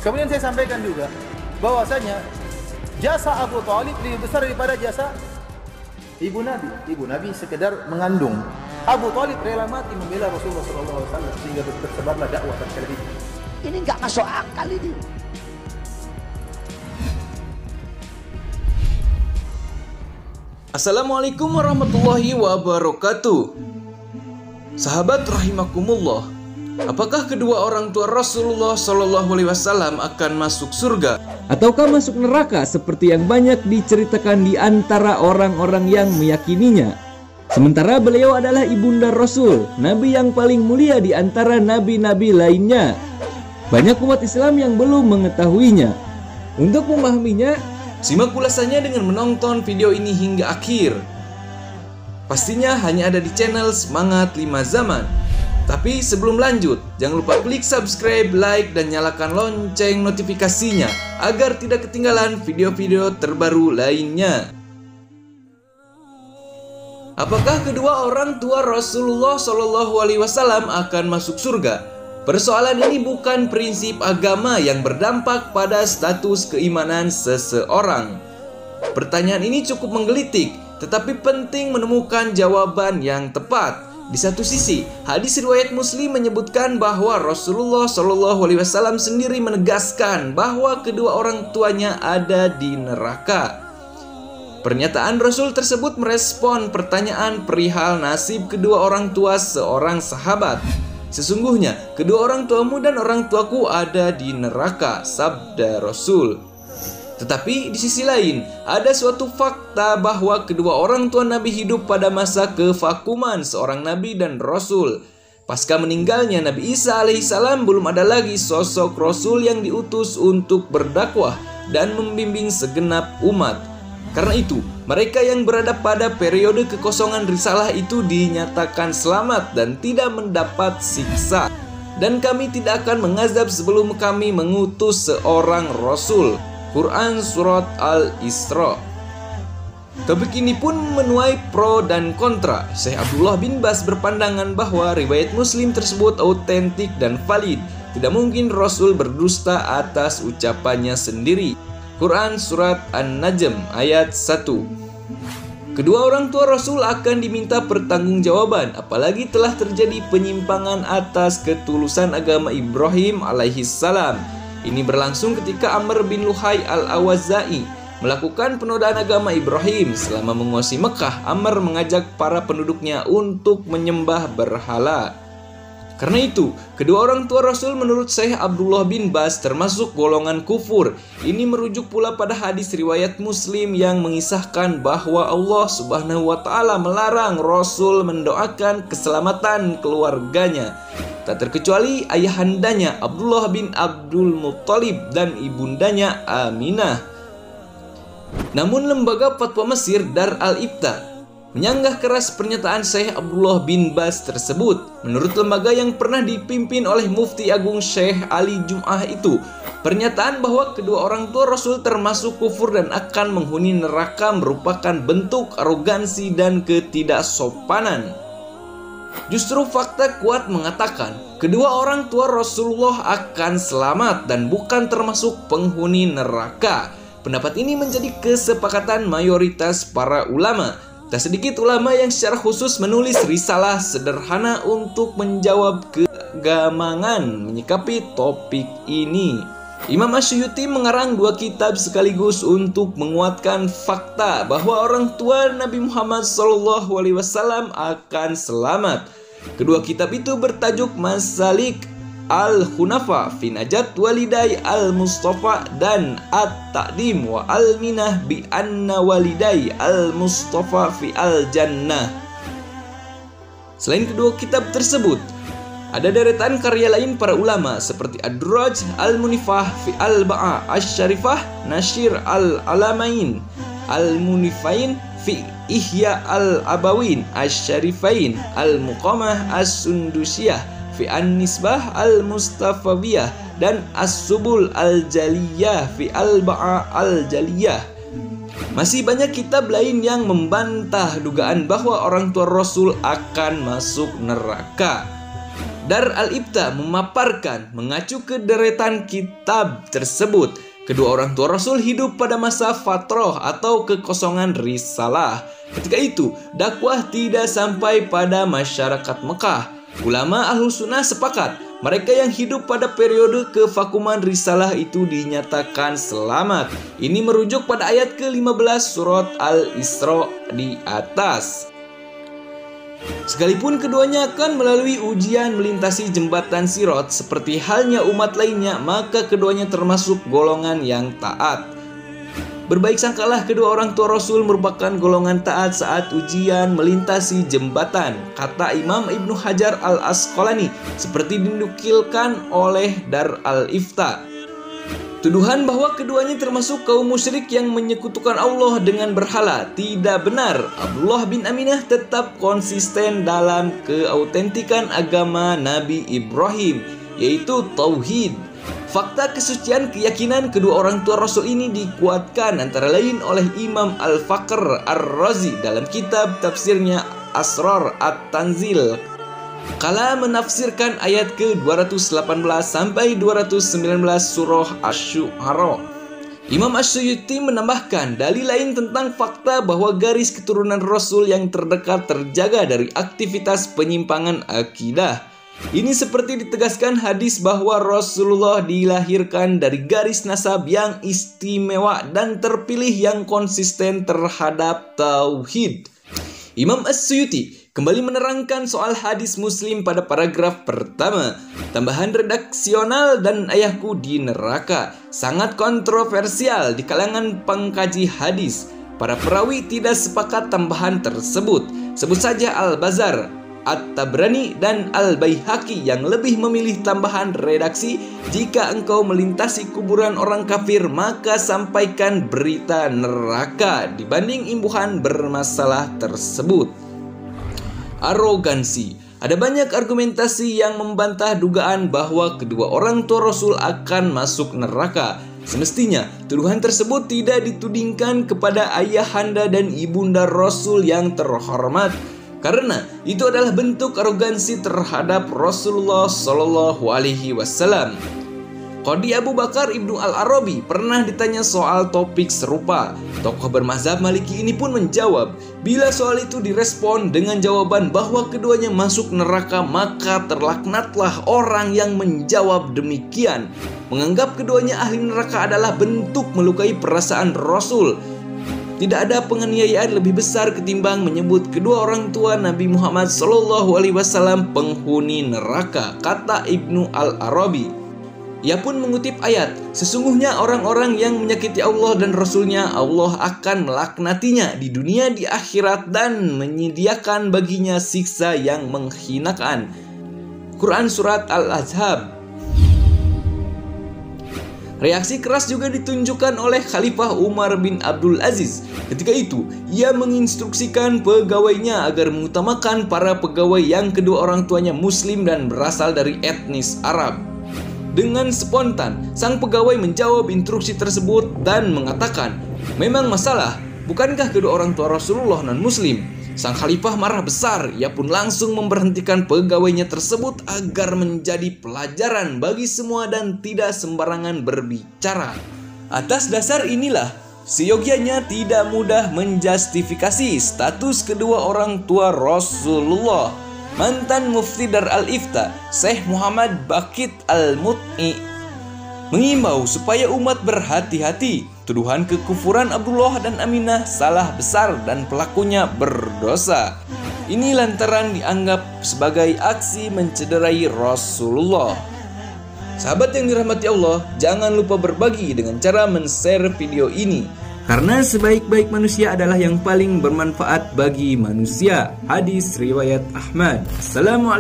Kemudian saya sampaikan juga bahwasanya jasa Abu Thalib lebih besar daripada jasa ibu Nabi. Ibu Nabi sekedar mengandung. Abu Thalib rela mati membela Rasulullah SAW sehingga tersebarlah dakwah tatkala itu. Ini nggak masuk akal ini. Assalamualaikum warahmatullahi wabarakatuh. Sahabat rahimakumullah, apakah kedua orang tua Rasulullah Shallallahu Alaihi Wasallam akan masuk surga ataukah masuk neraka seperti yang banyak diceritakan di antara orang-orang yang meyakininya? Sementara beliau adalah ibunda Rasul, Nabi yang paling mulia di antara nabi-nabi lainnya. Banyak umat Islam yang belum mengetahuinya. Untuk memahaminya, simak ulasannya dengan menonton video ini hingga akhir. Pastinya hanya ada di channel Semangat 5 Zaman. Tapi sebelum lanjut, jangan lupa klik subscribe, like, dan nyalakan lonceng notifikasinya agar tidak ketinggalan video-video terbaru lainnya. Apakah kedua orang tua Rasulullah Shallallahu Alaihi Wasallam akan masuk surga? Persoalan ini bukan prinsip agama yang berdampak pada status keimanan seseorang. Pertanyaan ini cukup menggelitik, tetapi penting menemukan jawaban yang tepat. Di satu sisi, hadis riwayat Muslim menyebutkan bahwa Rasulullah Shallallahu Alaihi Wasallam sendiri menegaskan bahwa kedua orang tuanya ada di neraka. Pernyataan Rasul tersebut merespon pertanyaan perihal nasib kedua orang tua seorang sahabat. Sesungguhnya, kedua orang tuamu dan orang tuaku ada di neraka, sabda Rasul. Tetapi di sisi lain, ada suatu fakta bahwa kedua orang tua Nabi hidup pada masa kevakuman seorang Nabi dan Rasul. Pasca meninggalnya Nabi Isa alaihissalam, belum ada lagi sosok Rasul yang diutus untuk berdakwah dan membimbing segenap umat. Karena itu, mereka yang berada pada periode kekosongan risalah itu dinyatakan selamat dan tidak mendapat siksa. Dan kami tidak akan mengazab sebelum kami mengutus seorang Rasul. Quran Surat Al-Isra. Topik ini pun menuai pro dan kontra. Syekh Abdullah bin Bas berpandangan bahwa riwayat Muslim tersebut autentik dan valid. Tidak mungkin Rasul berdusta atas ucapannya sendiri. Quran Surat An-Najm ayat 1. Kedua orang tua Rasul akan diminta pertanggungjawaban, apalagi telah terjadi penyimpangan atas ketulusan agama Ibrahim alaihissalam. Ini berlangsung ketika Amr bin Luhai al-Awazai melakukan penodaan agama Ibrahim. Selama menguasai Mekah, Amr mengajak para penduduknya untuk menyembah berhala. Karena itu, kedua orang tua Rasul menurut Syekh Abdullah bin Bas termasuk golongan kufur. Ini merujuk pula pada hadis riwayat Muslim yang mengisahkan bahwa Allah Subhanahu wa Ta'ala melarang Rasul mendoakan keselamatan keluarganya, tak terkecuali ayahandanya Abdullah bin Abdul Muttalib dan ibundanya Aminah. Namun lembaga fatwa Mesir Dar al-Ifta menyanggah keras pernyataan Syekh Abdullah bin Bas tersebut. Menurut lembaga yang pernah dipimpin oleh Mufti Agung Syekh Ali Jum'ah itu, pernyataan bahwa kedua orang tua Rasul termasuk kufur dan akan menghuni neraka merupakan bentuk arogansi dan ketidaksopanan. Justru fakta kuat mengatakan kedua orang tua Rasulullah akan selamat dan bukan termasuk penghuni neraka. Pendapat ini menjadi kesepakatan mayoritas para ulama. Tak sedikit ulama yang secara khusus menulis risalah sederhana untuk menjawab kegamangan menyikapi topik ini. Imam Asyuyuti mengarang 2 kitab sekaligus untuk menguatkan fakta bahwa orang tua Nabi Muhammad SAW akan selamat. Kedua kitab itu bertajuk Masalik Al-Hunafa fi Najat Walidai Al-Mustafa dan At-Taqdim wa Al-Minah bi Anna Walidai Al-Mustafa fi Al-Jannah. Selain kedua kitab tersebut, ada deretan karya lain para ulama seperti Ad-Durraj Al-Munifah fi Al-Ba'a Asy-Syarifah, Nasyir Al-Alamain Al-Munifain fi Ihya Al-Abawin Asy-Syarifain, Al-Muqamah As-Sundusiyah fi An-Nisbah Al-Mustafawiyah, dan As-Subul Al-Jaliyah fi Al-Ba'a Al-Jaliyah. Masih banyak kitab lain yang membantah dugaan bahwa orang tua Rasul akan masuk neraka. Dar al-Ifta memaparkan mengacu ke deretan kitab tersebut, kedua orang tua Rasul hidup pada masa fatrah atau kekosongan risalah. Ketika itu, dakwah tidak sampai pada masyarakat Mekah. Ulama Ahlus Sunnah sepakat, mereka yang hidup pada periode kevakuman risalah itu dinyatakan selamat. Ini merujuk pada ayat ke-15 surat Al-Isra di atas. Sekalipun keduanya akan melalui ujian melintasi jembatan Sirat seperti halnya umat lainnya, maka keduanya termasuk golongan yang taat. Berbaik sangkalah kedua orang tua Rasul merupakan golongan taat saat ujian melintasi jembatan, kata Imam Ibnu Hajar Al-Asqalani, seperti dinukilkan oleh Dar al-Ifta. Tuduhan bahwa keduanya termasuk kaum musyrik yang menyekutukan Allah dengan berhala tidak benar. Abdullah bin Aminah tetap konsisten dalam keautentikan agama Nabi Ibrahim, yaitu tauhid. Fakta kesucian keyakinan kedua orang tua Rasul ini dikuatkan antara lain oleh Imam Al-Fakhr Ar-Razi dalam kitab tafsirnya Asrar At-Tanzil, kala menafsirkan ayat ke-218 sampai 219 surah Asy-Syu'ara. Imam Asy-Syu'uti menambahkan dalil lain tentang fakta bahwa garis keturunan Rasul yang terdekat terjaga dari aktivitas penyimpangan akidah. Ini seperti ditegaskan hadis bahwa Rasulullah dilahirkan dari garis nasab yang istimewa dan terpilih yang konsisten terhadap tauhid. Imam As-Suyuti kembali menerangkan soal hadis Muslim pada paragraf pertama. Tambahan redaksional "dan ayahku di neraka" sangat kontroversial di kalangan pengkaji hadis. Para perawi tidak sepakat tambahan tersebut. Sebut saja Al-Bazar, At-Tabrani, dan Al-Baihaqi yang lebih memilih tambahan redaksi, "Jika engkau melintasi kuburan orang kafir, maka sampaikan berita neraka," dibanding imbuhan bermasalah tersebut. Arogansi. Ada banyak argumentasi yang membantah dugaan bahwa kedua orang tua Rasul akan masuk neraka. Semestinya, tuduhan tersebut tidak ditudingkan kepada ayahanda dan ibunda Rasul yang terhormat, karena itu adalah bentuk arogansi terhadap Rasulullah Shallallahu Alaihi Wasallam. Qadhi Abu Bakar Ibnu Al-Arabi pernah ditanya soal topik serupa. Tokoh bermazhab Maliki ini pun menjawab. Bila soal itu direspon dengan jawaban bahwa keduanya masuk neraka, maka terlaknatlah orang yang menjawab demikian. Menganggap keduanya ahli neraka adalah bentuk melukai perasaan Rasul. Tidak ada penganiayaan lebih besar ketimbang menyebut kedua orang tua Nabi Muhammad SAW penghuni neraka, kata Ibnu Al-Arabi. Ia pun mengutip ayat, "Sesungguhnya orang-orang yang menyakiti Allah dan Rasulnya, Allah akan melaknatinya di dunia di akhirat dan menyediakan baginya siksa yang menghinakan." Quran Surat Al-Ahzab. Reaksi keras juga ditunjukkan oleh Khalifah Umar bin Abdul Aziz. Ketika itu, ia menginstruksikan pegawainya agar mengutamakan para pegawai yang kedua orang tuanya Muslim dan berasal dari etnis Arab. Dengan spontan, sang pegawai menjawab instruksi tersebut dan mengatakan, "Memang masalah, bukankah kedua orang tua Rasulullah non-Muslim?" Sang khalifah marah besar. Ia pun langsung memberhentikan pegawainya tersebut agar menjadi pelajaran bagi semua dan tidak sembarangan berbicara. Atas dasar inilah, seyogianya tidak mudah menjustifikasi status kedua orang tua Rasulullah. Mantan Mufti Dar al-Ifta, Syekh Muhammad Baqit Al-Mut'i, mengimbau supaya umat berhati-hati. Tuduhan kekufuran Abdullah dan Aminah salah besar dan pelakunya berdosa. Ini lantaran dianggap sebagai aksi mencederai Rasulullah. Sahabat yang dirahmati Allah, jangan lupa berbagi dengan cara men-share video ini, karena sebaik-baik manusia adalah yang paling bermanfaat bagi manusia. Hadis riwayat Ahmad. Assalamualaikum.